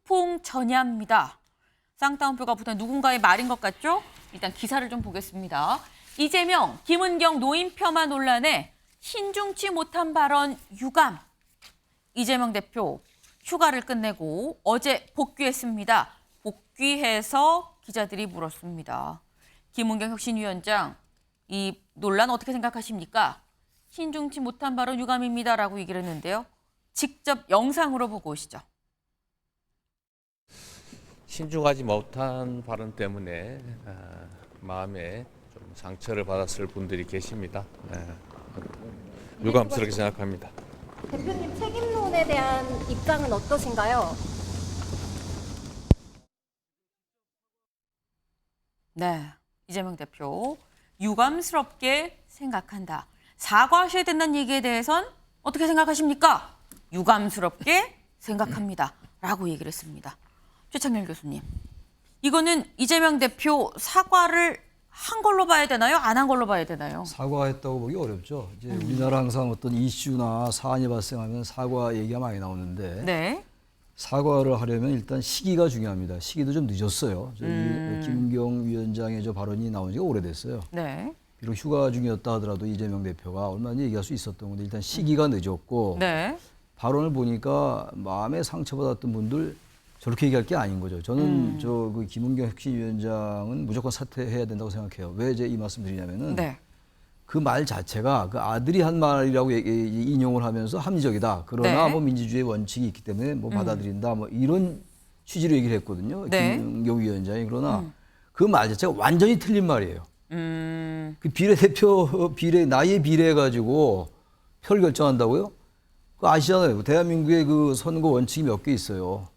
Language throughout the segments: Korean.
일풍전야입니다. 쌍따옴표가 붙은 누군가의 말인 것 같죠? 일단 기사를 좀 보겠습니다. 이재명, 김은경 노인폄하 논란에 신중치 못한 발언 유감. 이재명 대표 휴가를 끝내고 어제 복귀했습니다. 복귀해서 기자들이 물었습니다. 김은경 혁신위원장, 이 논란 어떻게 생각하십니까? 신중치 못한 발언 유감입니다라고 얘기를 했는데요. 직접 영상으로 보고 오시죠. 신중하지 못한 발언 때문에 마음에 좀 상처를 받았을 분들이 계십니다. 유감스럽게 생각합니다. 대표님 책임론에 대한 입장은 어떠신가요? 네, 이재명 대표 유감스럽게 생각한다. 사과하셔야 된다는 얘기에 대해선 어떻게 생각하십니까? 유감스럽게 생각합니다. 라고 얘기를 했습니다. 최창렬 교수님, 이거는 이재명 대표 사과를 한 걸로 봐야 되나요? 안 한 걸로 봐야 되나요? 사과했다고 보기 어렵죠. 이제 우리나라 항상 어떤 이슈나 사안이 발생하면 사과 얘기가 많이 나오는데 네. 사과를 하려면 일단 시기가 중요합니다. 시기도 좀 늦었어요. 김은경 위원장의 저 발언이 나온 지가 오래됐어요. 네. 비록 휴가 중이었다 하더라도 이재명 대표가 얼마나 얘기할 수 있었던 건데 일단 시기가 늦었고 네. 발언을 보니까 마음에 상처받았던 분들 저렇게 얘기할 게 아닌 거죠. 저는 그 김은경 혁신위원장은 무조건 사퇴해야 된다고 생각해요. 왜 이제 이 말씀 드리냐면은 네. 그 말 자체가 그 아들이 한 말이라고 인용을 하면서 합리적이다. 그러나 네. 뭐 민주주의 원칙이 있기 때문에 뭐 받아들인다. 뭐 이런 취지로 얘기를 했거든요. 네. 김은경 위원장이. 그러나 그 말 자체가 완전히 틀린 말이에요. 그 비례대표 나이에 비례해가지고 표를 결정한다고요? 그 아시잖아요. 대한민국의 그 선거 원칙이 몇 개 있어요.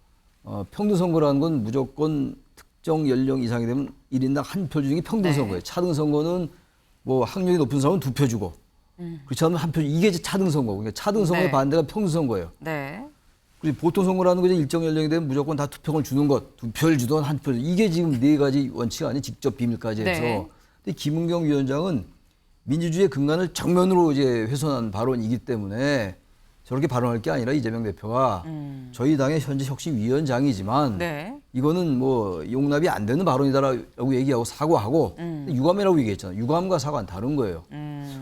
평등선거라는 건 무조건 특정 연령 이상이 되면 1인당 한 표 주는 게 평등선거예요. 네. 차등선거는 뭐 학력이 높은 사람은 2표 주고 그렇지 않으면 한 표. 이게 이제 차등선거고. 그러니까 차등선거의 네. 반대가 평등선거예요. 네. 그리고 보통선거라는 건 일정 연령이 되면 무조건 다 투표를 주는 것. 2표를 주든 한 표. 이게 지금 네 가지 원칙 아니에요. 직접 비밀까지 해서. 네. 근데 김은경 위원장은 민주주의의 근간을 정면으로 이제 훼손한 발언이기 때문에 저렇게 발언할 게 아니라 이재명 대표가 저희 당의 현재 혁신위원장이지만 네. 이거는 뭐 용납이 안 되는 발언이다라고 얘기하고 사과하고 유감이라고 얘기했잖아요. 유감과 사과는 다른 거예요.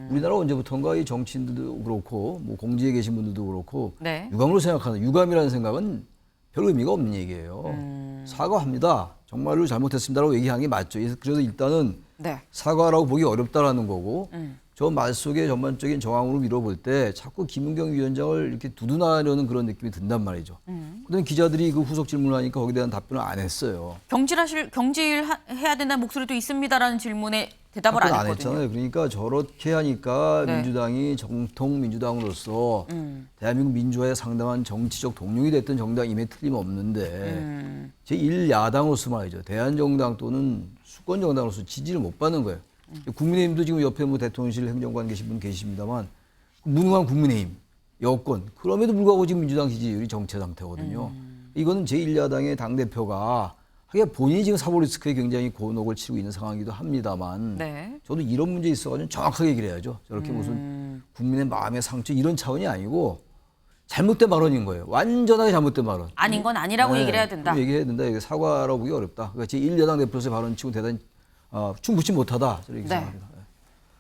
우리나라 언제부턴가 이 정치인들도 그렇고 뭐 공직에 계신 분들도 그렇고 네. 유감으로 생각하는 유감이라는 생각은 별 의미가 없는 얘기예요. 사과합니다. 정말로 잘못했습니다라고 얘기하는 게 맞죠. 그래서 일단은 네. 사과라고 보기 어렵다라는 거고 저 말 속에 전반적인 정황으로 밀어볼 때 자꾸 김은경 위원장을 이렇게 두둔하려는 그런 느낌이 든단 말이죠. 그다음에 기자들이 그 후속 질문을 하니까 거기에 대한 답변을 안 했어요. 경질해야 된다는 목소리도 있습니다라는 질문에 대답을 안 답변 했거든요. 했잖아요. 그러니까 저렇게 하니까 네. 민주당이 정통 민주당으로서 대한민국 민주화에 상당한 정치적 동력이 됐던 정당임에 틀림없는데 제1야당으로서 말이죠. 대한정당 또는 수권정당으로서 지지를 못 받는 거예요. 국민의힘도 지금 옆에 뭐 대통령실 행정관 계신 분 계십니다만 무능한 국민의힘, 여권 그럼에도 불구하고 지금 민주당 지지율이 정체 상태거든요. 이거는 제1야당의 당대표가 하긴 본인이 지금 사법 리스크에 굉장히 곤혹을 치르고 있는 상황이기도 합니다만 네. 저도 이런 문제에 있어가지고 정확하게 얘기를 해야죠. 저렇게 무슨 국민의 마음의 상처 이런 차원이 아니고 잘못된 발언인 거예요. 완전하게 잘못된 발언. 아닌 건 아니라고 네, 얘기를 해야 된다. 얘기해야 된다. 이게 사과라고 보기 어렵다. 그러니까 제1야당 대표로서의 발언 치고 대단히 충분치 못하다. 저렇게 네. 생각합니다.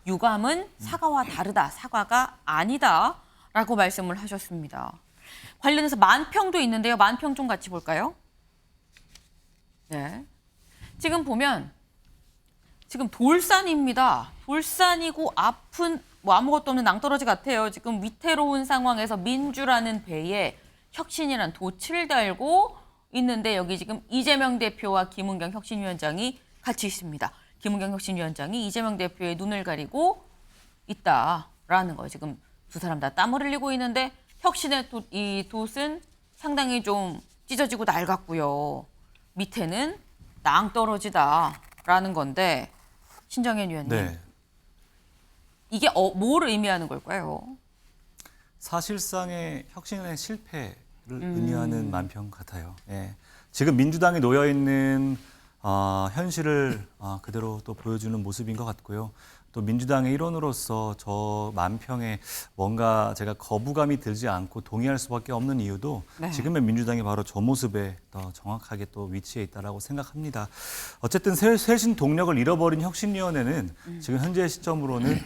유감은 사과와 다르다. 사과가 아니다라고 말씀을 하셨습니다. 관련해서 만평도 있는데요. 만평 좀 같이 볼까요? 네. 지금 보면 지금 돌산입니다. 돌산이고 앞은 뭐 아무것도 없는 낭떠러지 같아요. 지금 위태로운 상황에서 민주라는 배에 혁신이라는 돛을 달고 있는데 여기 지금 이재명 대표와 김은경 혁신위원장이 같이 있습니다. 김은경 혁신위원장이 이재명 대표의 눈을 가리고 있다라는 거예요. 지금 두 사람 다 땀을 흘리고 있는데 혁신의 이 돛은 상당히 좀 찢어지고 낡았고요. 밑에는 낭떠러지다라는 건데 신정현 위원님. 네. 이게 뭘 의미하는 걸까요? 사실상의 혁신의 실패를 의미하는 만평 같아요. 예. 지금 민주당이 놓여 있는 현실을 그대로 또 보여주는 모습인 것 같고요. 또 민주당의 일원으로서 저 만평에 뭔가 제가 거부감이 들지 않고 동의할 수밖에 없는 이유도 네. 지금의 민주당이 바로 저 모습에 더 정확하게 또 위치해 있다라고 생각합니다. 어쨌든 쇄신 동력을 잃어버린 혁신위원회는 지금 현재 시점으로는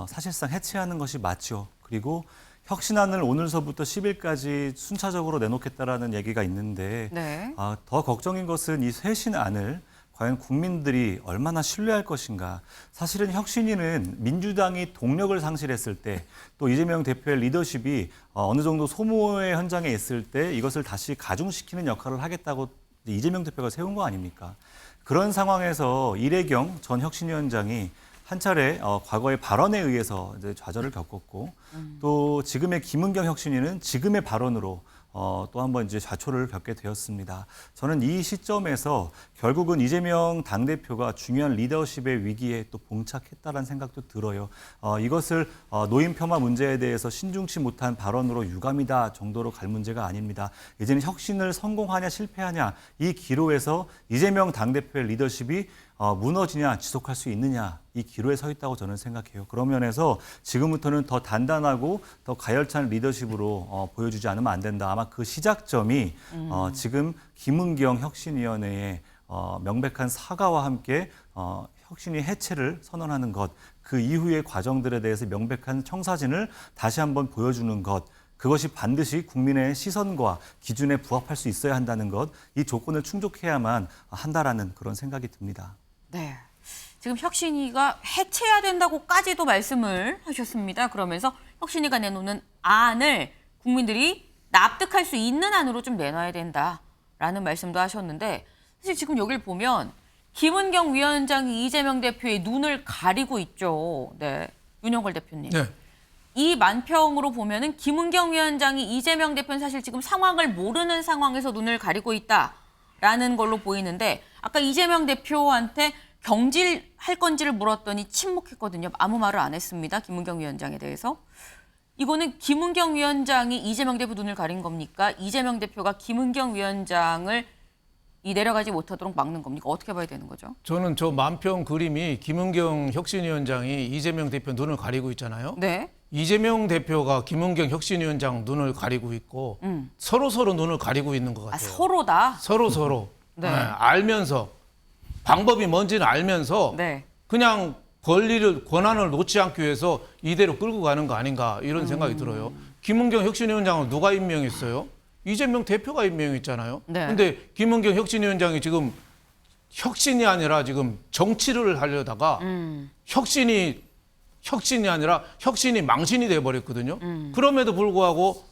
사실상 해체하는 것이 맞죠. 그리고 혁신안을 오늘서부터 10일까지 순차적으로 내놓겠다라는 얘기가 있는데 네. 더 걱정인 것은 이 쇄신안을 과연 국민들이 얼마나 신뢰할 것인가. 사실은 혁신위는 민주당이 동력을 상실했을 때 또 이재명 대표의 리더십이 어느 정도 소모의 현장에 있을 때 이것을 다시 가중시키는 역할을 하겠다고 이재명 대표가 세운 거 아닙니까? 그런 상황에서 이래경 전 혁신위원장이 한 차례 과거의 발언에 의해서 이제 좌절을 겪었고 또 지금의 김은경 혁신위는 지금의 발언으로 또 한번 이제 좌초를 겪게 되었습니다. 저는 이 시점에서 결국은 이재명 당대표가 중요한 리더십의 위기에 또 봉착했다라는 생각도 들어요. 이것을 노인 폄하 문제에 대해서 신중치 못한 발언으로 유감이다 정도로 갈 문제가 아닙니다. 이제는 혁신을 성공하냐 실패하냐 이 기로에서 이재명 당대표의 리더십이 무너지냐 지속할 수 있느냐 이 기로에 서 있다고 저는 생각해요. 그런 면에서 지금부터는 더 단단하고 더 가열찬 리더십으로 보여주지 않으면 안 된다. 아마 그 시작점이 지금 김은경 혁신위원회의 명백한 사과와 함께 혁신위 해체를 선언하는 것, 그 이후의 과정들에 대해서 명백한 청사진을 다시 한번 보여주는 것, 그것이 반드시 국민의 시선과 기준에 부합할 수 있어야 한다는 것, 이 조건을 충족해야만 한다라는 그런 생각이 듭니다. 네. 지금 혁신위가 해체해야 된다고까지도 말씀을 하셨습니다. 그러면서 혁신위가 내놓는 안을 국민들이 납득할 수 있는 안으로 좀 내놔야 된다라는 말씀도 하셨는데 사실 지금 여기를 보면 김은경 위원장이 이재명 대표의 눈을 가리고 있죠. 네, 윤영걸 대표님. 네. 이 만평으로 보면은 김은경 위원장이 이재명 대표는 사실 지금 상황을 모르는 상황에서 눈을 가리고 있다라는 걸로 보이는데 아까 이재명 대표한테 경질할 건지를 물었더니 침묵했거든요. 아무 말을 안 했습니다. 김은경 위원장에 대해서. 이거는 김은경 위원장이 이재명 대표 눈을 가린 겁니까? 이재명 대표가 김은경 위원장을 내려가지 못하도록 막는 겁니까? 어떻게 봐야 되는 거죠? 저는 저 만평 그림이 김은경 혁신위원장이 이재명 대표 눈을 가리고 있잖아요. 네. 이재명 대표가 김은경 혁신위원장 눈을 가리고 있고 서로 눈을 가리고 있는 것 아, 같아요. 서로다. 서로 네. 알면서 방법이 뭔지는 알면서 네. 그냥 권한을 놓지 않기 위해서 이대로 끌고 가는 거 아닌가 이런 생각이 들어요. 김은경 혁신위원장을 누가 임명했어요? 이재명 대표가 임명했잖아요. 네. 근데 김은경 혁신위원장이 지금 혁신이 아니라 지금 정치를 하려다가 혁신이 아니라 혁신이 망신이 돼버렸거든요. 그럼에도 불구하고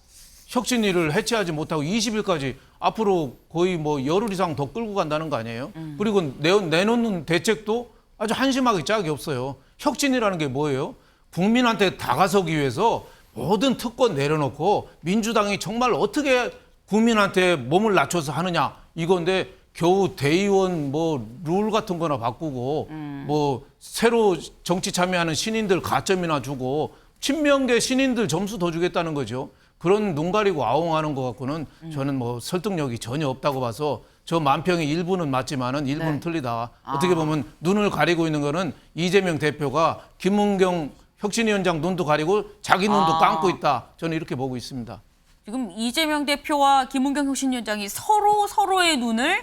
혁신위를 해체하지 못하고 20일까지 앞으로 거의 뭐 열흘 이상 더 끌고 간다는 거 아니에요? 그리고 내놓는 대책도 아주 한심하게 짝이 없어요. 혁신이라는 게 뭐예요? 국민한테 다가서기 위해서 모든 특권 내려놓고 민주당이 정말 어떻게 국민한테 몸을 낮춰서 하느냐 이건데 겨우 대의원 뭐 룰 같은 거나 바꾸고 뭐 새로 정치 참여하는 신인들 가점이나 주고 친명계 신인들 점수 더 주겠다는 거죠. 그런 눈 가리고 아웅하는 것 갖고는 저는 뭐 설득력이 전혀 없다고 봐서 저 만평의 일부는 맞지만은 일부는 네. 틀리다. 어떻게 보면 눈을 가리고 있는 거는 이재명 대표가 김은경 혁신위원장 눈도 가리고 자기 눈도 감고 있다. 저는 이렇게 보고 있습니다. 지금 이재명 대표와 김은경 혁신위원장이 서로의 눈을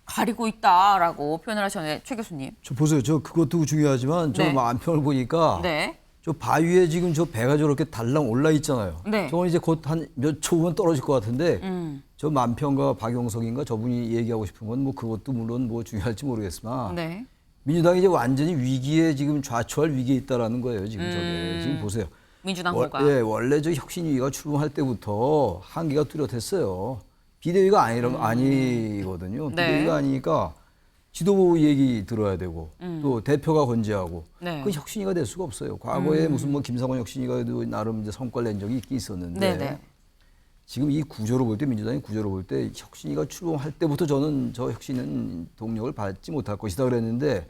가리고 있다라고 표현을 하셨네요. 최 교수님. 저 보세요. 저 그것도 중요하지만 저 네. 만평을 보니까 네. 저 바위에 지금 저 배가 저렇게 달랑 올라 있잖아요. 네. 저건 이제 곧 한 몇 초 후면 떨어질 것 같은데 저 만평과 박용석인가 저분이 얘기하고 싶은 건 뭐 그것도 물론 뭐 중요할지 모르겠으나 네. 민주당이 이제 완전히 위기에 지금 좌초할 위기에 있다라는 거예요. 지금 저게 지금 보세요. 민주당 호가. 예, 원래 저 혁신위가 출범할 때부터 한계가 뚜렷했어요. 비대위가 아니거든요. 네. 비대위가 아니니까 지도부 얘기 들어야 되고 또 대표가 건재하고 네. 그 혁신위가 될 수가 없어요. 과거에 무슨 뭐 김상원 혁신위가 나름 이제 성과를 낸 적이 있긴 있었는데 네네. 지금 이 구조로 볼 때 민주당이 구조로 볼 때 혁신위가 출범할 때부터 저는 저 혁신은 동력을 받지 못할 것이다 그랬는데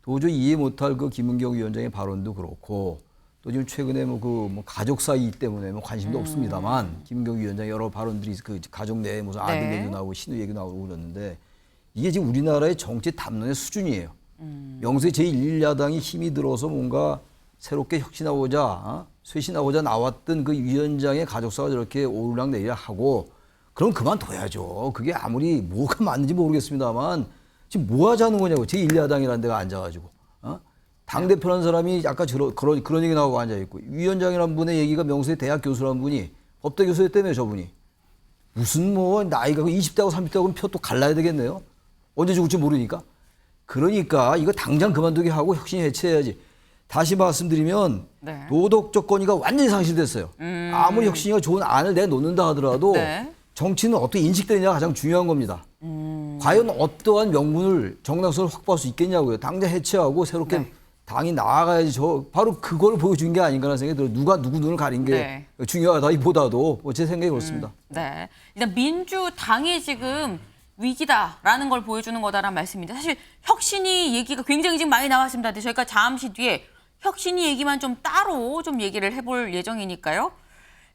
도저히 이해 못할 그 김은경 위원장의 발언도 그렇고 또 지금 최근에 뭐 가족 사이 때문에 뭐 관심도 없습니다만 김은경 위원장 여러 발언들이 그 가족 내에 무슨 아들 네. 얘기도 나오고 신우 얘기도 나오고 그러는데 이게 지금 우리나라의 정치 담론의 수준이에요. 명세 제1야당이 힘이 들어서 뭔가 새롭게 혁신하고자 쇄신하고자 나왔던 그 위원장의 가족사가 저렇게 오르락내리락하고 그럼 그만둬야죠. 그게 아무리 뭐가 맞는지 모르겠습니다만 지금 뭐 하자는 거냐고. 제1야당이라는 데가 앉아가지고. 당대표라는 사람이 아까 그런 얘기 나오고 앉아있고 위원장이라는 분의 얘기가 명세 대학 교수라는 분이 법대 교수였다며 저분이. 무슨 뭐 나이가 20대하고 30대하고 표 또 갈라야 되겠네요. 언제 죽을지 모르니까. 그러니까 이거 당장 그만두게 하고 혁신 해체해야지. 다시 말씀드리면 네. 도덕적 권위가 완전히 상실됐어요. 아무리 혁신이가 좋은 안을 내놓는다 하더라도 네. 정치는 어떻게 인식되느냐가 가장 중요한 겁니다. 과연 어떠한 명분을 정당성을 확보할 수 있겠냐고요. 당장 해체하고 새롭게 네. 당이 나아가야지. 바로 그걸 보여준 게 아닌가라는 생각이 들어요. 누가 누구 눈을 가린 게 네. 중요하다기보다도 제 생각이 그렇습니다. 네. 일단 민주당이 지금 위기다라는 걸 보여주는 거다라는 말씀인데 사실 혁신이 얘기가 굉장히 지금 많이 나왔습니다. 근데 저희가 잠시 뒤에 혁신이 얘기만 좀 따로 좀 얘기를 해볼 예정이니까요.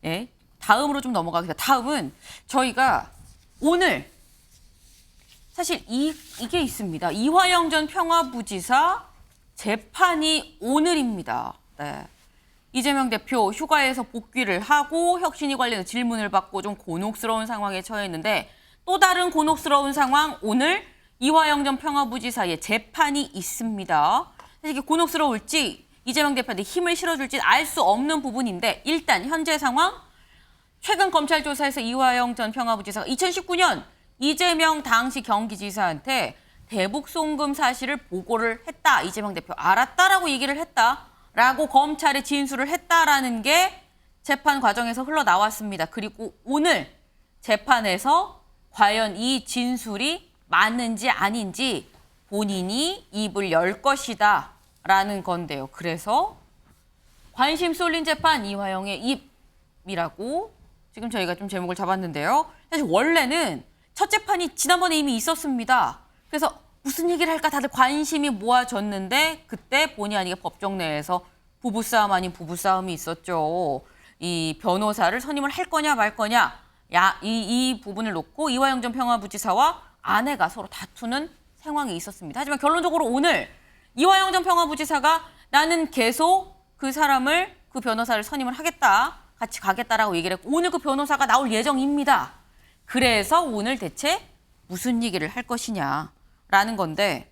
예. 다음으로 좀 넘어가겠습니다. 다음은 저희가 오늘 사실 이게 있습니다. 이화영 전 평화부지사 재판이 오늘입니다. 네. 이재명 대표 휴가에서 복귀를 하고 혁신이 관련해서 질문을 받고 좀 곤혹스러운 상황에 처했는데 또 다른 곤혹스러운 상황 오늘 이화영 전 평화부지사의 재판이 있습니다. 사실 이게 곤혹스러울지 이재명 대표한테 힘을 실어줄지 알 수 없는 부분인데 일단 현재 상황 최근 검찰 조사에서 이화영 전 평화부지사가 2019년 이재명 당시 경기지사한테 대북 송금 사실을 보고를 했다. 이재명 대표 알았다라고 얘기를 했다라고 검찰에 진술을 했다라는 게 재판 과정에서 흘러나왔습니다. 그리고 오늘 재판에서 과연 이 진술이 맞는지 아닌지 본인이 입을 열 것이다라는 건데요. 그래서 관심 쏠린 재판 이화영의 입이라고 지금 저희가 좀 제목을 잡았는데요. 사실 원래는 첫 재판이 지난번에 이미 있었습니다. 그래서 무슨 얘기를 할까 다들 관심이 모아졌는데 그때 본의 아니게 법정 내에서 부부싸움 아닌 부부싸움이 있었죠. 이 변호사를 선임을 할 거냐 말 거냐 이 부분을 놓고 이화영 전 평화부지사와 아내가 서로 다투는 상황이 있었습니다. 하지만 결론적으로 오늘 이화영 전 평화부지사가 나는 계속 그 변호사를 선임을 하겠다. 같이 가겠다라고 얘기를 했고 오늘 그 변호사가 나올 예정입니다. 그래서 오늘 대체 무슨 얘기를 할 것이냐라는 건데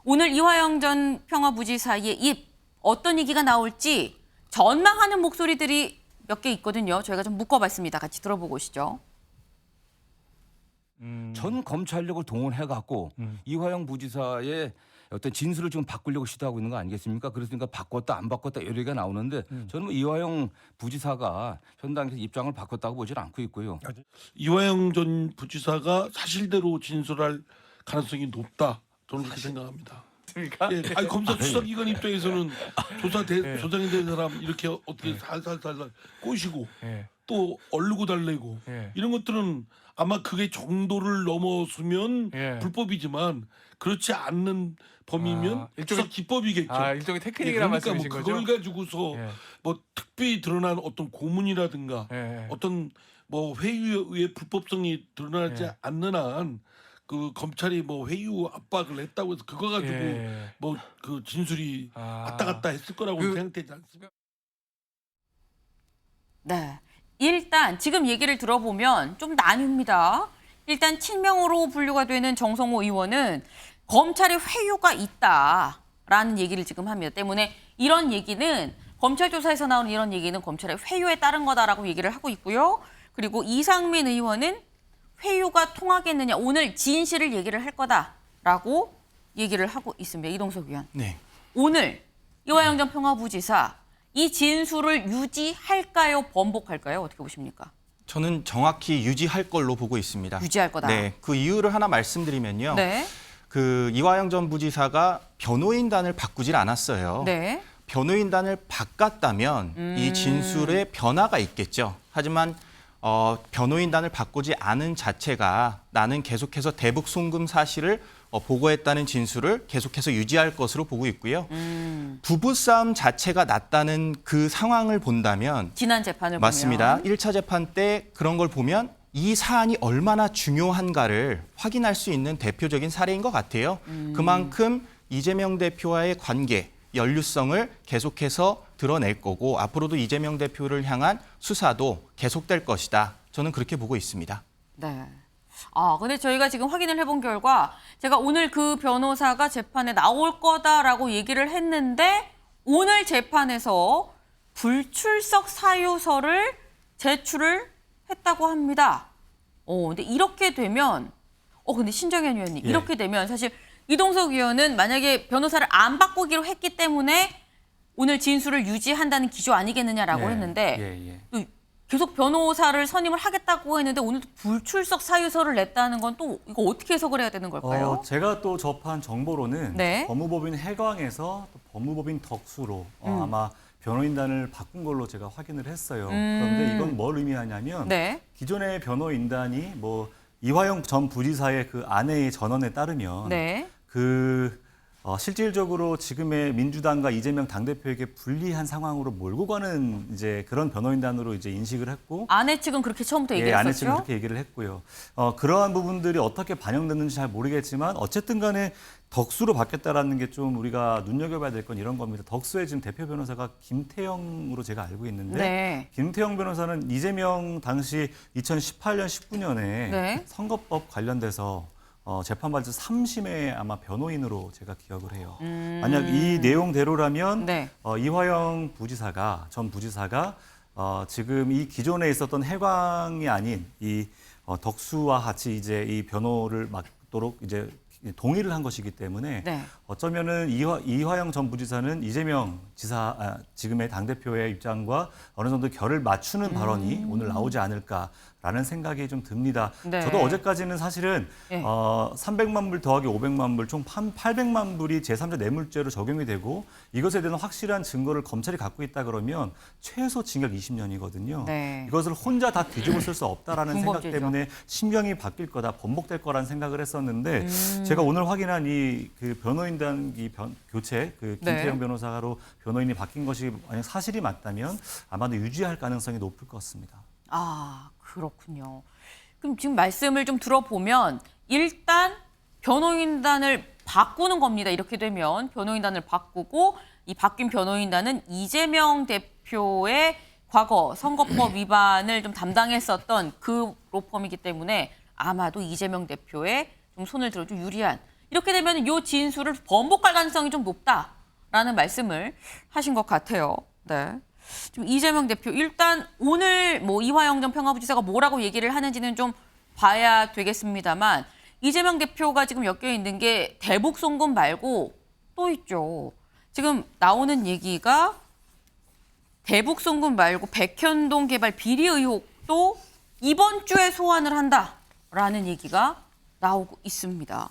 오늘 이화영 전 평화부지사의 입 어떤 얘기가 나올지 전망하는 목소리들이 몇 개 있거든요. 저희가 좀 묶어봤습니다. 같이 들어보고 오시죠. 전 검찰력을 동원해갖고 이화영 부지사의 어떤 진술을 지금 바꾸려고 시도하고 있는 거 아니겠습니까? 그러니까 바꿨다 안 바꿨다 여러 개가 나오는데 저는 뭐 이화영 부지사가 현 당에서 입장을 바꿨다고 보질 않고 있고요. 이화영 전 부지사가 사실대로 진술할 가능성이 높다. 저는 그렇게 생각합니다. 예, 아니, 검사 수사기관 입장에서는 조장이 된 사람 이렇게 어떻게 살살살살 꼬시고 또 얼르고 달래고 이런 것들은 아마 그게 정도를 넘어서면 불법이지만 그렇지 않는 범위면 수사 기법이겠죠. 일종의 테크닉이란 그러니까 말씀이신 뭐 거죠? 그걸 가지고서 뭐 특별히 드러난 어떤 고문이라든가 어떤 뭐 회유에 의해 불법성이 드러나지 않는 한 그 검찰이 뭐 회유 압박을 했다고 해서 그거 가지고 뭐 그 진술이 왔다 갔다 했을 거라고 생각되지 않습니까? 네. 일단 지금 얘기를 들어보면 좀 나뉩니다. 일단 친명으로 분류가 되는 정성호 의원은 검찰에 회유가 있다라는 얘기를 지금 합니다. 때문에 이런 얘기는 검찰 조사에서 나오는 이런 얘기는 검찰의 회유에 따른 거다라고 얘기를 하고 있고요. 그리고 이상민 의원은 회유가 통하겠느냐 오늘 진실을 얘기를 할 거다라고 얘기를 하고 있습니다. 이동석 의원. 네. 오늘 이화영 전 평화부지사 이 진술을 유지할까요? 번복할까요? 어떻게 보십니까? 저는 정확히 유지할 걸로 보고 있습니다. 유지할 거다. 네. 그 이유를 하나 말씀드리면요. 네. 그 이화영 전 부지사가 변호인단을 바꾸질 않았어요. 네. 변호인단을 바꿨다면 이 진술에 변화가 있겠죠. 하지만 변호인단을 바꾸지 않은 자체가 나는 계속해서 대북 송금 사실을 보고했다는 진술을 계속해서 유지할 것으로 보고 있고요. 부부싸움 자체가 났다는 그 상황을 본다면 지난 재판을 맞습니다. 보면 1차 재판 때 그런 걸 보면 이 사안이 얼마나 중요한가를 확인할 수 있는 대표적인 사례인 것 같아요. 그만큼 이재명 대표와의 관계, 연루성을 계속해서 드러낼 거고 앞으로도 이재명 대표를 향한 수사도 계속될 것이다. 저는 그렇게 보고 있습니다. 네. 근데 저희가 지금 확인을 해본 결과 제가 오늘 그 변호사가 재판에 나올 거다라고 얘기를 했는데 오늘 재판에서 불출석 사유서를 제출을 했다고 합니다. 근데 이렇게 되면 근데 신정현 의원님 이렇게 되면 사실 이동석 의원은 만약에 변호사를 안 바꾸기로 했기 때문에 오늘 진술을 유지한다는 기조 아니겠느냐라고 했는데 또 계속 변호사를 선임을 하겠다고 했는데 오늘 불출석 사유서를 냈다는 건 또 이거 어떻게 해석을 해야 되는 걸까요? 제가 또 접한 정보로는 네. 법무법인 해광에서 또 법무법인 덕수로 아마 변호인단을 바꾼 걸로 제가 확인을 했어요. 그런데 이건 뭘 의미하냐면 네. 기존의 변호인단이 뭐 이화영 전 부지사의 그 아내의 전언에 따르면 네. 실질적으로 지금의 민주당과 이재명 당대표에게 불리한 상황으로 몰고 가는 이제 그런 변호인단으로 이제 인식을 했고 아내 측은 그렇게 처음부터 얘기했었죠? 아내 측은 그렇게 얘기를 했고요. 그러한 부분들이 어떻게 반영됐는지 잘 모르겠지만 어쨌든 간에 덕수로 바뀌었다라는 게 좀 우리가 눈여겨봐야 될 건 이런 겁니다. 덕수의 지금 대표 변호사가 김태형으로 제가 알고 있는데 네. 김태형 변호사는 이재명 당시 2018년, 19년에 네. 선거법 관련돼서 재판받아서 3심의 아마 변호인으로 제가 기억을 해요. 만약 이 내용대로라면 네. 이화영 전 부지사가 지금 이 기존에 있었던 해광이 아닌 이 덕수와 같이 이제 이 변호를 맡도록 이제 동의를 한 것이기 때문에 네. 어쩌면은 이화영 전 부지사는 이재명 지금의 당대표의 입장과 어느 정도 결을 맞추는 발언이 오늘 나오지 않을까라는 생각이 좀 듭니다. 네. 저도 어제까지는 사실은 네. 300만 불 더하기 500만 불 총 800만 불이 제3자 뇌물죄로 적용이 되고 이것에 대한 확실한 증거를 검찰이 갖고 있다 그러면 최소 징역 20년이거든요. 네. 이것을 혼자 다 뒤집어 쓸 수 없다라는 생각 군법죄죠. 때문에 심경이 바뀔 거다, 번복될 거라는 생각을 했었는데 제가 오늘 확인한 이 그 변호인단 교체 그 김태형 네. 변호사로 변호인이 바뀐 것이 만약 사실이 맞다면 아마도 유지할 가능성이 높을 것 같습니다. 그렇군요. 그럼 지금 말씀을 좀 들어보면 일단 변호인단을 바꾸는 겁니다. 이렇게 되면 변호인단을 바꾸고 이 바뀐 변호인단은 이재명 대표의 과거 선거법 위반을 좀 담당했었던 그 로펌이기 때문에 아마도 이재명 대표의 좀 손을 들어 좀 유리한 이렇게 되면 이 진술을 번복할 가능성이 좀 높다라는 말씀을 하신 것 같아요. 네. 좀 이재명 대표 일단 오늘 뭐 이화영 전 평화부지사가 뭐라고 얘기를 하는지는 좀 봐야 되겠습니다만 이재명 대표가 지금 엮여 있는 게 대북 송금 말고 또 있죠. 지금 나오는 얘기가 대북 송금 말고 백현동 개발 비리 의혹도 이번 주에 소환을 한다라는 얘기가 나오고 있습니다.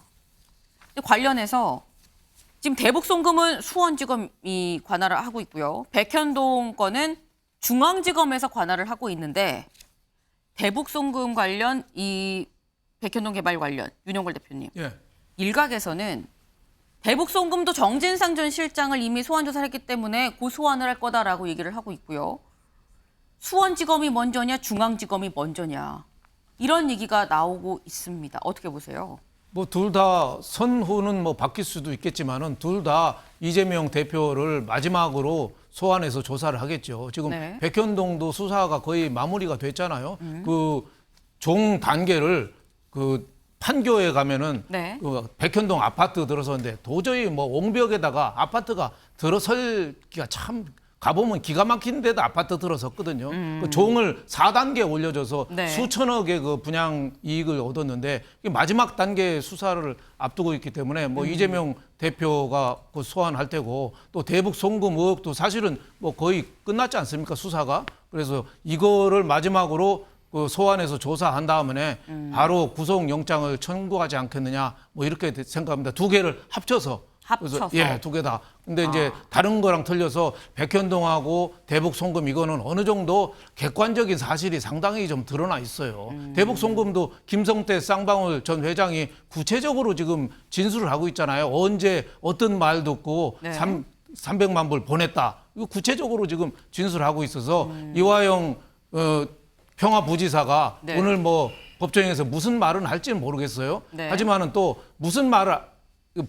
관련해서 지금 대북 송금은 수원지검이 관할을 하고 있고요. 백현동 건은 중앙지검에서 관할을 하고 있는데 대북 송금 관련 이 백현동 개발 관련 윤영걸 대표님. 예. 일각에서는 대북 송금도 정진상 전 실장을 이미 소환 조사를 했기 때문에 고 소환을 할 거다라고 얘기를 하고 있고요. 수원지검이 먼저냐 중앙지검이 먼저냐 이런 얘기가 나오고 있습니다. 어떻게 보세요? 뭐 둘 다 선후는 뭐 바뀔 수도 있겠지만은 둘 다 이재명 대표를 마지막으로 소환해서 조사를 하겠죠. 지금 네. 백현동도 수사가 거의 마무리가 됐잖아요. 그 종 단계를 그 판교에 가면은 네. 그 백현동 아파트 들어섰는데 도저히 뭐 옹벽에다가 아파트가 들어설기가 참 가보면 기가 막힌 데도 아파트 들어섰거든요. 그 종을 4단계 올려줘서 네. 수천억의 그 분양 이익을 얻었는데 마지막 단계 수사를 앞두고 있기 때문에 뭐 이재명 대표가 그 소환할 테고 또 대북 송금 의혹도 사실은 뭐 거의 끝났지 않습니까 수사가. 그래서 이거를 마지막으로 그 소환해서 조사한 다음에 바로 구속영장을 청구하지 않겠느냐 뭐 이렇게 생각합니다. 두 개를 합쳐서. 합쳐서. 예, 두 개 다. 근데 이제 다른 거랑 틀려서 백현동하고 대북 송금 이거는 어느 정도 객관적인 사실이 상당히 좀 드러나 있어요. 대북 송금도 김성태 쌍방울 전 회장이 구체적으로 지금 진술을 하고 있잖아요. 언제 어떤 말 듣고 네. 300만 불 보냈다. 이거 구체적으로 지금 진술하고 있어서 이화영 평화부지사가 네. 오늘 뭐 법정에서 무슨 말은 할지는 모르겠어요. 네. 하지만은 또 무슨 말을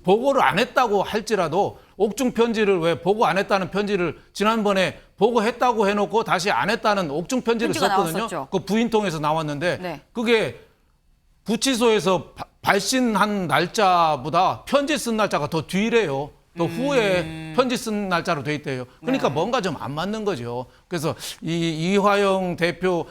보고를 안 했다고 할지라도 옥중 편지를 왜 보고 안 했다는 편지를 지난번에 보고했다고 해놓고 다시 안 했다는 옥중 편지를 편지가 썼거든요. 나왔었죠. 그 부인 통해서 나왔는데 네. 그게 구치소에서 발신한 날짜보다 편지 쓴 날짜가 더 뒤래요. 더 후에 편지 쓴 날짜로 돼 있대요. 그러니까 네. 뭔가 좀 안 맞는 거죠. 그래서 이화영 대표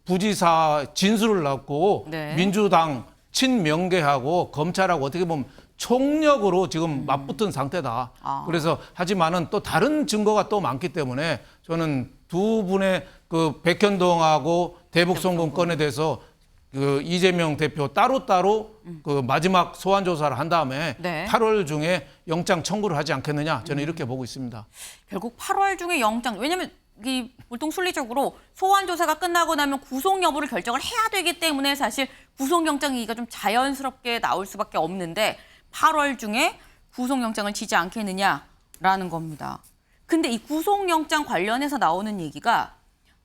부지사 진술을 낳고 네. 민주당 친명계하고 검찰하고 어떻게 보면 총력으로 지금 맞붙은 상태다. 아. 그래서 하지만은 또 다른 증거가 또 많기 때문에 저는 두 분의 그 백현동하고 대북송금 건에 대해서 그 이재명 대표 따로따로 그 마지막 소환 조사를 한 다음에 네. 8월 중에 영장 청구를 하지 않겠느냐 저는 이렇게 보고 있습니다. 결국 8월 중에 영장, 왜냐면 이 보통 순리적으로 소환 조사가 끝나고 나면 구속 여부를 결정을 해야 되기 때문에 사실 구속영장이기가 좀 자연스럽게 나올 수밖에 없는데 8월 중에 구속영장을 지지 않겠느냐라는 겁니다. 근데 이 구속영장 관련해서 나오는 얘기가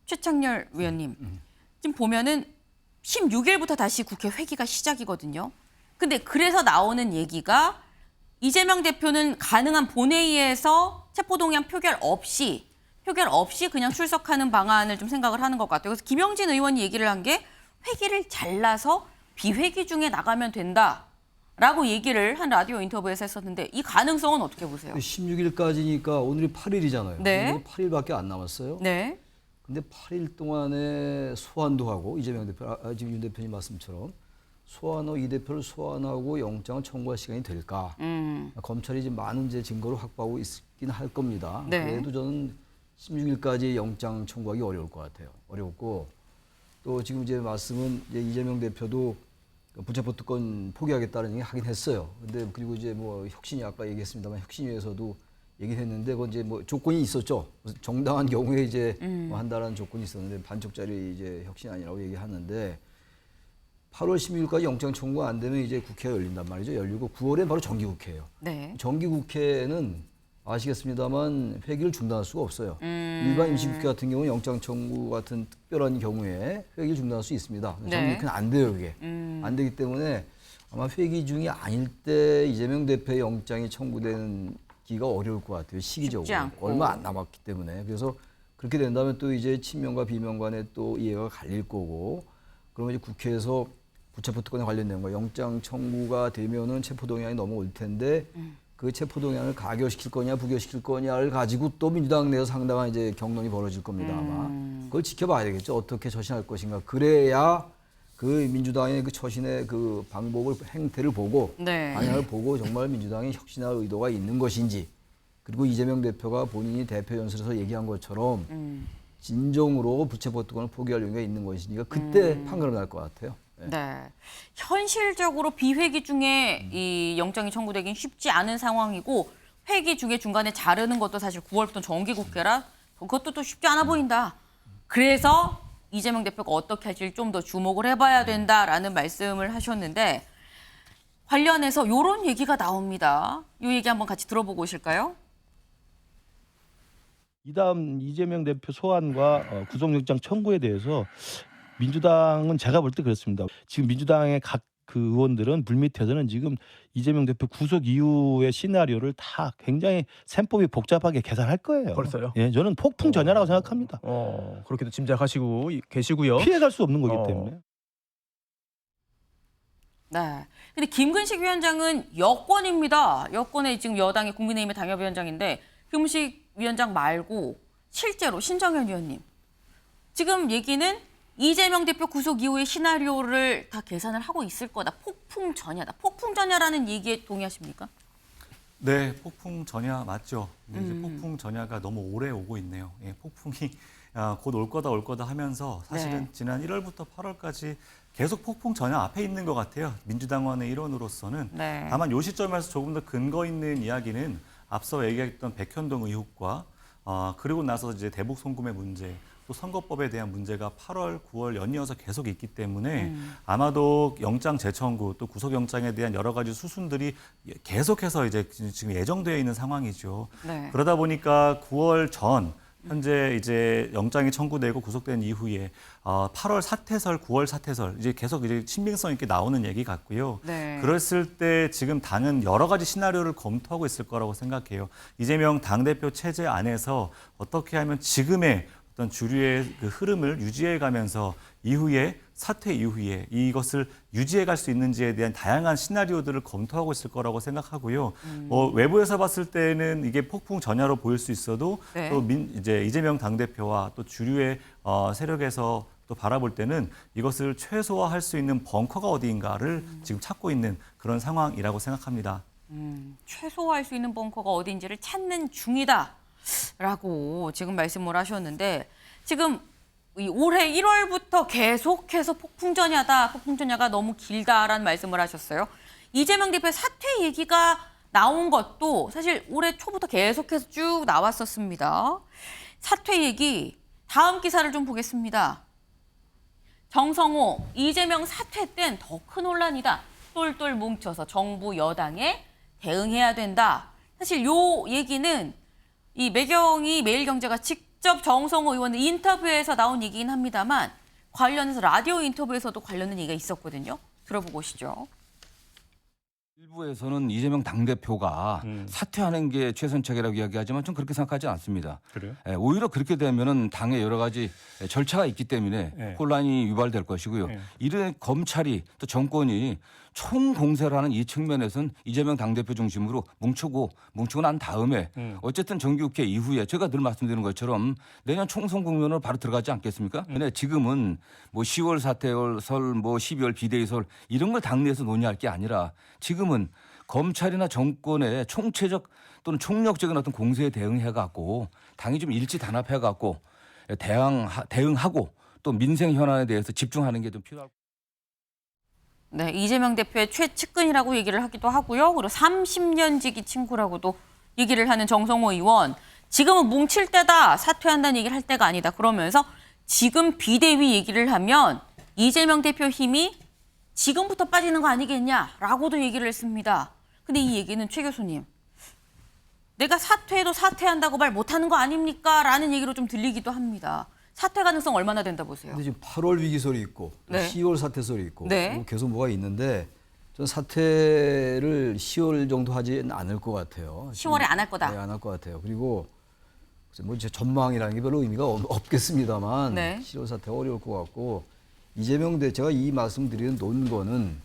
최창렬 위원님, 지금 보면은 16일부터 다시 국회 회기가 시작이거든요. 근데 그래서 나오는 얘기가 이재명 대표는 가능한 본회의에서 체포동의안 표결 없이 그냥 출석하는 방안을 좀 생각을 하는 것 같아요. 그래서 김영진 의원이 얘기를 한 게 회기를 잘라서 비회기 중에 나가면 된다라고 얘기를 한 라디오 인터뷰에서 했었는데 이 가능성은 어떻게 보세요? 16일까지니까 오늘이 8일이잖아요. 네. 8일밖에 안 남았어요. 네. 근데 8일 동안에 소환도 하고 이재명 대표, 지금 윤 대표님 말씀처럼 소환하고 이 대표를 소환하고 영장을 청구할 시간이 될까? 검찰이 지금 많은 이제 증거를 확보하고 있긴 할 겁니다. 네. 그래도 저는 16일까지 영장 청구하기 어려울 것 같아요. 어렵고 또 지금 이제 말씀은 이제 이재명 대표도 부체포 특권 포기하겠다는 얘기 하긴 했어요. 근데 그리고 이제 뭐 혁신이 아까 얘기했습니다만 혁신위에서도 얘기를 했는데 그건 이제 뭐 조건이 있었죠. 정당한 경우에 이제 뭐 한다라는 조건이 있었는데 반쪽짜리 이제 혁신안이라고 얘기하는데 8월 16일까지 영장 청구가 안 되면 이제 국회가 열린단 말이죠. 열리고 9월에 바로 정기국회예요. 네. 정기국회는 아시겠습니다만 회기를 중단할 수가 없어요. 일반 임시국회 같은 경우는 영장 청구 같은 특별한 경우에 회기를 중단할 수 있습니다. 네. 정기국회는 안 돼요, 그게. 안 되기 때문에 아마 회기 중이 아닐 때 이재명 대표의 영장이 청구되는 기가 어려울 것 같아요. 시기적으로. 쉽지 않고. 얼마 안 남았기 때문에. 그래서 그렇게 된다면 또 이제 친명과 비명 간에 또 이해가 갈릴 거고 그러면 이제 국회에서 부체포 특권에 관련된 거 영장 청구가 되면은 체포동의안이 넘어올 텐데 그 체포동의안을 가결시킬 거냐 부결시킬 거냐를 가지고 또 민주당 내에서 상당한 이제 경론이 벌어질 겁니다. 아마 그걸 지켜봐야 되겠죠. 어떻게 처신할 것인가. 그래야 그 민주당의 그 처신의 그 방법을 행태를 보고 네. 방향을 보고 정말 민주당이 혁신할 의도가 있는 것인지 그리고 이재명 대표가 본인이 대표 연설에서 얘기한 것처럼 진정으로 부체포 특권을 포기할 용의가 있는 것인지가 그때 판가름 날 것 같아요. 네. 네. 현실적으로 비회기 중에 이 영장이 청구되긴 쉽지 않은 상황이고 회기 중에 중간에 자르는 것도 사실 9월부터 정기국회라 그것도 또 쉽지 않아 보인다. 그래서 이재명 대표가 어떻게 할지 좀 더 주목을 해봐야 된다라는 말씀을 하셨는데 관련해서 이런 얘기가 나옵니다. 이 얘기 한번 같이 들어보고 오실까요? 이다음 이재명 대표 소환과 구속영장 청구에 대해서 민주당은 제가 볼 때 그렇습니다. 지금 민주당의 각 그 의원들은 물밑에서는 지금 이재명 대표 구속 이후의 시나리오를 다 굉장히 셈법이 복잡하게 계산할 거예요. 벌써요? 예, 저는 폭풍 전야라고 생각합니다. 그렇게도 짐작하시고 계시고요. 피해갈 수 없는 거기 때문에. 네. 근데 김근식 위원장은 여권입니다. 여권의 지금 여당의 국민의힘의 당협위원장인데 김근식 위원장 말고 실제로 신정현 위원님. 지금 얘기는 이재명 대표 구속 이후의 시나리오를 다 계산을 하고 있을 거다. 폭풍 전야다. 폭풍 전야라는 얘기에 동의하십니까? 네, 폭풍 전야 맞죠. 근데 이제 폭풍 전야가 너무 오래 오고 있네요. 예, 폭풍이 곧 올 거다 하면서 사실은 네. 지난 1월부터 8월까지 계속 폭풍 전야 앞에 있는 것 같아요. 민주당원의 일원으로서는. 네. 다만 이 시점에서 조금 더 근거 있는 이야기는 앞서 얘기했던 백현동 의혹과 그리고 나서 이제 대북 송금의 문제, 또 선거법에 대한 문제가 8월, 9월 연이어서 계속 있기 때문에 아마도 영장 재청구 또 구속영장에 대한 여러 가지 수순들이 계속해서 이제 지금 예정되어 있는 상황이죠. 네. 그러다 보니까 9월 전 현재 이제 영장이 청구되고 구속된 이후에 8월 사퇴설, 9월 사퇴설 이제 계속 이제 신빙성 있게 나오는 얘기 같고요. 네. 그랬을 때 지금 당은 여러 가지 시나리오를 검토하고 있을 거라고 생각해요. 이재명 당대표 체제 안에서 어떻게 하면 지금의 어떤 주류의 그 흐름을 유지해 가면서 이후에 사퇴 이후에 이것을 유지해 갈 수 있는지에 대한 다양한 시나리오들을 검토하고 있을 거라고 생각하고요. 뭐 외부에서 봤을 때는 이게 폭풍 전야로 보일 수 있어도 네. 또 이제 이재명 당대표와 또 주류의 세력에서 또 바라볼 때는 이것을 최소화할 수 있는 벙커가 어디인가를 지금 찾고 있는 그런 상황이라고 생각합니다. 최소화할 수 있는 벙커가 어딘지를 찾는 중이다라고 지금 말씀을 하셨는데 지금 이 올해 1월부터 계속해서 폭풍전야가 너무 길다라는 말씀을 하셨어요. 이재명 대표의 사퇴 얘기가 나온 것도 사실 올해 초부터 계속해서 쭉 나왔었습니다. 사퇴 얘기 다음 기사를 좀 보겠습니다. 정성호, 이재명 사퇴 땐 더 큰 논란이다. 똘똘 뭉쳐서 정부 여당에 대응해야 된다. 사실 요 얘기는 이 매경이 매일경제가 직접 정성호 의원 인터뷰에서 나온 얘기긴 합니다만 관련해서 라디오 인터뷰에서도 관련된 얘기가 있었거든요. 들어보고 오시죠. 일부에서는 이재명 당대표가 사퇴하는 게 최선책이라고 이야기하지만 좀 그렇게 생각하지 않습니다. 그래요? 예, 오히려 그렇게 되면은 당에 여러 가지 절차가 있기 때문에 네. 혼란이 유발될 것이고요. 네. 이런 검찰이 또 정권이 총공세를 하는 이 측면에서는 이재명 당대표 중심으로 뭉치고 난 다음에 어쨌든 정기국회 이후에 제가 늘 말씀드리는 것처럼 내년 총선 국면으로 바로 들어가지 않겠습니까? 근데 지금은 뭐 10월 사퇴설, 뭐 12월 비대위설 이런 걸 당내에서 논의할 게 아니라 지금은 검찰이나 정권의 총체적 또는 총력적인 어떤 공세에 대응해갖고 당이 좀 일치 단합해갖고 대응하고 또 민생 현안에 대해서 집중하는 게 좀 필요할. 네, 이재명 대표의 최측근이라고 얘기를 하기도 하고요. 그리고 30년 지기 친구라고도 얘기를 하는 정성호 의원. 지금은 뭉칠 때다. 사퇴한다는 얘기를 할 때가 아니다. 그러면서 지금 비대위 얘기를 하면 이재명 대표 힘이 지금부터 빠지는 거 아니겠냐라고도 얘기를 했습니다. 근데 이 얘기는 최 교수님, 내가 사퇴해도 사퇴한다고 말 못하는 거 아닙니까? 라는 얘기로 좀 들리기도 합니다. 사퇴 가능성 얼마나 된다 보세요? 근데 지금 8월 위기설이 있고 네. 10월 사퇴설이 있고 네. 뭐 계속 뭐가 있는데 전 사퇴를 10월 정도 하지는 않을 것 같아요. 10월에 안 할 거다. 네, 안 할 것 같아요. 그리고 뭐 제 전망이라는 게 별로 의미가 없겠습니다만 네. 10월 사퇴가 어려울 것 같고 제가 이 말씀드리는 논거는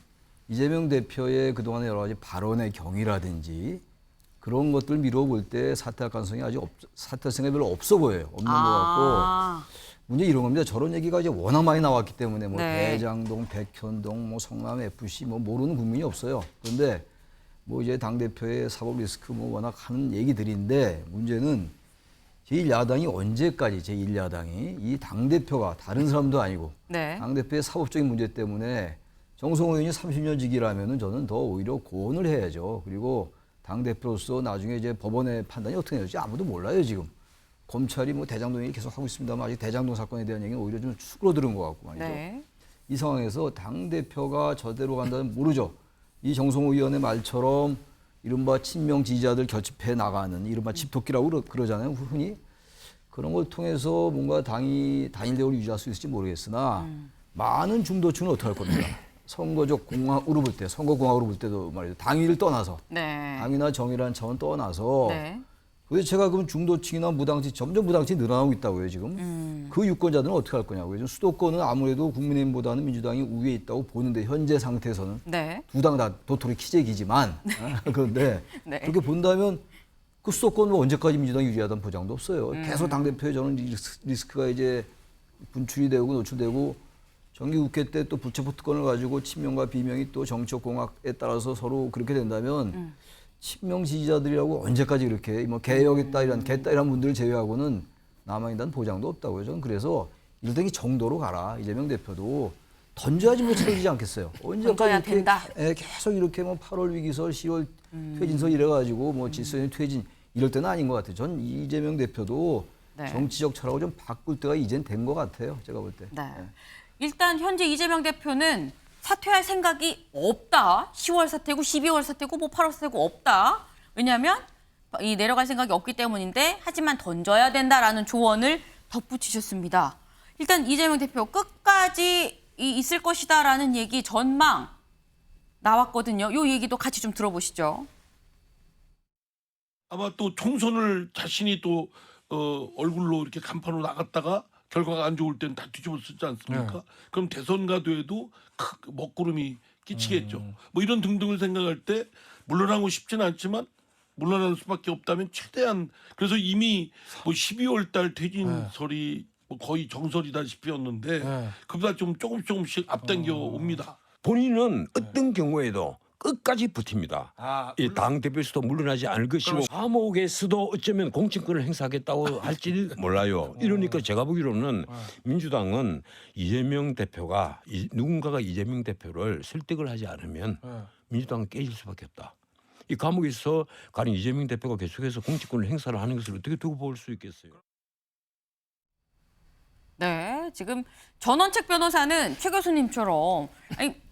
이재명 대표의 그동안의 여러 가지 발언의 경위라든지 그런 것들 미뤄볼 때 사퇴할 가능성이 사퇴할 생각이 별로 없어 보여요. 없는 것 같고 문제 이런 겁니다. 저런 얘기가 이제 워낙 많이 나왔기 때문에 뭐 네. 대장동, 백현동, 뭐 성남 FC 뭐 모르는 국민이 없어요. 그런데 뭐 이제 당 대표의 사법 리스크 뭐 워낙 하는 얘기들인데 문제는 제1야당이 언제까지 제1야당이 이 당 대표가 다른 사람도 아니고 네. 당 대표의 사법적인 문제 때문에 정성호 의원이 30년 직이라면은 저는 더 오히려 고언을 해야죠. 그리고 당 대표로서 나중에 이제 법원의 판단이 어떻게 될지 아무도 몰라요 지금. 검찰이 뭐 대장동 얘기 계속 하고 있습니다만 아직 대장동 사건에 대한 얘기는 오히려 좀 수그러드는 것 같고 말이죠. 네. 이 상황에서 당 대표가 저대로 간다면 모르죠. 이 정성호 의원의 말처럼 이른바 친명 지지자들 결집해 나가는 이른바 집토끼라고 그러잖아요. 흔히. 그런 걸 통해서 뭔가 당이 단일대우를 유지할 수 있을지 모르겠으나 많은 중도층은 어떻게 할 겁니까? 선거적 공학으로 볼 때, 선거공학으로 볼 때도 말이죠. 당위를 떠나서, 네. 당이나 정의라는 차원 떠나서 네. 도대체가 그럼 중도층이나 무당층, 점점 무당층이 늘어나고 있다고요, 지금. 그 유권자들은 어떻게 할 거냐고요. 지금 수도권은 아무래도 국민의힘보다는 민주당이 우위에 있다고 보는데 현재 상태에서는 네. 두 당 다 도토리 키재기지만 그런데 네. 그렇게 본다면 그 수도권은 언제까지 민주당이 유리하다는 보장도 없어요. 계속 당대표에 저는 리스크가 이제 분출이 되고 노출되고 정기국회 때 또 불체포 특권을 가지고 친명과 비명이 또 정치적 공학에 따라서 서로 그렇게 된다면 친명 지지자들이라고 언제까지 이렇게 뭐 개혁했다 이런 분들을 제외하고는 남아있다는 보장도 없다고요. 저는 그래서 이럴 때이 정도로 가라. 이재명 대표도 던져야지 뭐 채워지지 않겠어요. 언제까지 이렇게 된다. 계속 이렇게 뭐 8월 위기설, 10월 퇴진설 이래가지고 뭐 질서의 퇴진 이럴 때는 아닌 것 같아요. 전 이재명 대표도 네. 정치적 철학을 좀 바꿀 때가 이젠 된 것 같아요. 제가 볼 때. 네. 일단 현재 이재명 대표는 사퇴할 생각이 없다. 10월 사퇴고 12월 사퇴고 뭐 8월 사퇴고 없다. 왜냐하면 내려갈 생각이 없기 때문인데 하지만 던져야 된다라는 조언을 덧붙이셨습니다. 일단 이재명 대표 끝까지 있을 것이다라는 얘기 전망 나왔거든요. 이 얘기도 같이 좀 들어보시죠. 아마 또 총선을 자신이 또 얼굴로 이렇게 간판으로 나갔다가 결과가 안 좋을 때는 다 뒤집어 쓰지 않습니까? 그럼 대선 가도에도 큰 먹구름이 끼치겠죠. 뭐 이런 등등을 생각할 때 물러나고 싶지는 않지만 물러날 수밖에 없다면 최대한 그래서 이미 뭐 12월 달 퇴진설이 뭐 거의 정설이다시피였는데 그보다 좀 조금씩 앞당겨 옵니다. 본인은 어떤 경우에도 끝까지 버팁니다. 이 당대표에서도 물러나지 않을 것이고 감옥에서도 어쩌면 공천권을 행사하겠다고 할지 몰라요. 이러니까 제가 보기로는 민주당은 이재명 대표가 누군가가 이재명 대표를 설득을 하지 않으면 민주당은 깨질 수밖에 없다. 이 감옥에서 가령 이재명 대표가 계속해서 공천권을 행사를 하는 것을 어떻게 두고 볼 수 있겠어요? 네, 지금 전원책 변호사는 최 교수님처럼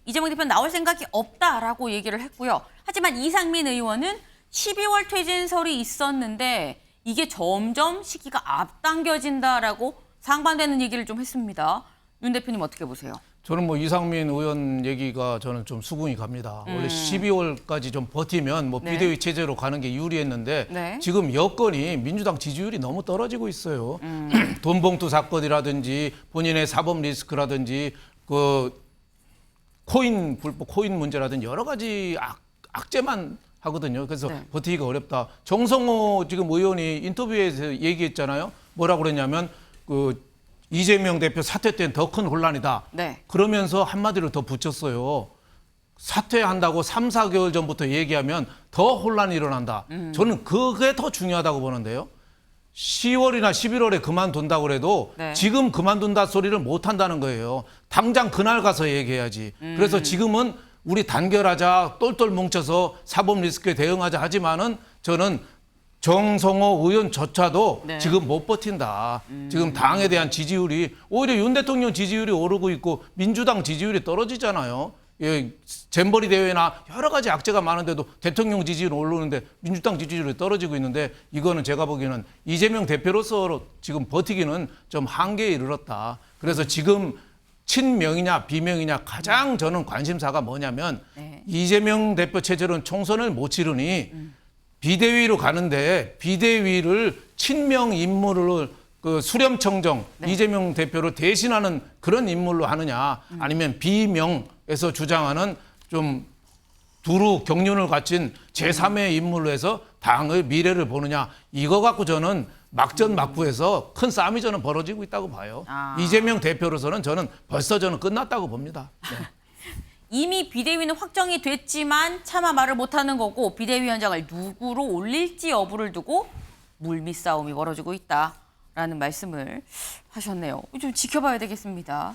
이재명 대표는 나올 생각이 없다라고 얘기를 했고요. 하지만 이상민 의원은 12월 퇴진설이 있었는데 이게 점점 시기가 앞당겨진다라고 상반되는 얘기를 좀 했습니다. 윤 대표님 어떻게 보세요? 저는 뭐 이상민 의원 얘기가 저는 좀 수긍이 갑니다. 원래 12월까지 좀 버티면 뭐 비대위 체제로 가는 게 유리했는데 지금 여건이 민주당 지지율이 너무 떨어지고 있어요. 돈봉투 사건이라든지 본인의 사법 리스크라든지 그 불법 코인 문제라든지 여러 가지 악재만 하거든요. 그래서 버티기가 어렵다. 정성호 지금 의원이 인터뷰에서 얘기했잖아요. 뭐라고 그랬냐면 이재명 대표 사퇴 때는 더 큰 혼란이다. 그러면서 한마디로 더 붙였어요. 사퇴한다고 3, 4개월 전부터 얘기하면 더 혼란이 일어난다. 저는 그게 더 중요하다고 보는데요. 10월이나 11월에 그만둔다고 해도 지금 그만둔다 소리를 못 한다는 거예요. 당장 그날 가서 얘기해야지. 그래서 지금은 우리 단결하자, 똘똘 뭉쳐서 사법 리스크에 대응하자 하지만은 저는 정성호 의원조차도 지금 못 버틴다. 지금 당에 대한 지지율이 오히려 윤 대통령 지지율이 오르고 있고 민주당 지지율이 떨어지잖아요. 예, 잼버리 대회나 여러 가지 악재가 많은데도 대통령 지지율이 오르는데 민주당 지지율이 떨어지고 있는데 이거는 제가 보기에는 이재명 대표로서 지금 버티기는 좀 한계에 이르렀다. 그래서 지금 친명이냐 비명이냐 가장 저는 관심사가 뭐냐면 이재명 대표 체제로는 총선을 못 치르니 비대위로 가는데 비대위를 친명 인물을 수렴청정 이재명 대표를 대신하는 그런 인물로 하느냐 아니면 비명에서 주장하는 좀 두루 경륜을 갖춘 제3의 인물로 해서 당의 미래를 보느냐 이거 갖고 저는 막전막부에서 큰 싸움이 저는 벌어지고 있다고 봐요. 이재명 대표로서는 저는 벌써 저는 끝났다고 봅니다. 이미 비대위는 확정이 됐지만 차마 말을 못하는 거고 비대위원장을 누구로 올릴지 여부를 두고 물밑 싸움이 벌어지고 있다라는 말씀을 하셨네요. 좀 지켜봐야 되겠습니다.